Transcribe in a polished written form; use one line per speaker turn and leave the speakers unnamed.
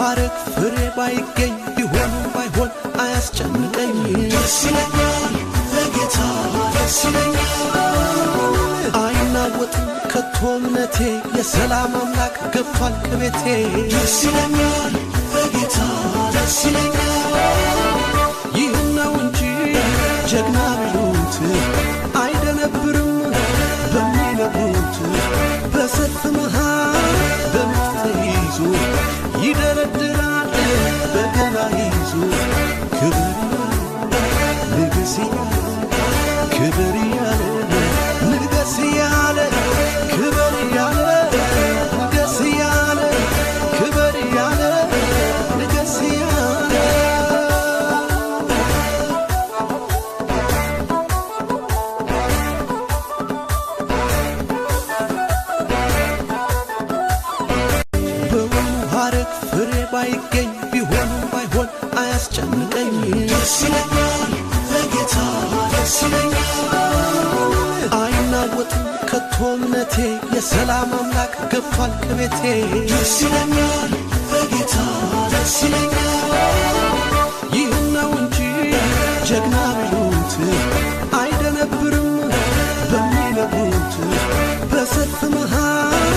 ሐረግ ፍሬ ባይገኝ ቢሆን ባይሆን አያስጨንቀኝ ደስ ይለኛል ለጌታ ደስ ይለኛል አይናወጥም ከቶ እምነቴ የሰላም አምላክ ገብቷል ከቤቴ ደስ ይለኛል ለጌታ ደስ ይለኛል ይህን ነው እንጂ ጀግና ቢሉት አይደነብርም በሚነግሩት በሰልፍ መሃል በምት ይዞ ይደረድራል በገና ይዞ ክብር ንግስ ክብር ያለ ንግስ ያለ ክብር ያለ ንግስ ያለ ክብር ያለ ንግስ ያለ ሐረግ ፍሬ ባይገኝ ቢሆን ባይሆን አያስጨንቀኝ ደስ ይለኛል ለጌታ ደስ ይለኛል አይናወጥም ከቶ እምነቴ የሰላም አምላክ ገብቷል ከቤቴ ደስ ይለኛል ለጌታ ደስ ይለኛል ይህን ነው እንጂ ጀግና ቢሉት አይደነብርም በሚነግሩት በሰልፍ መሃል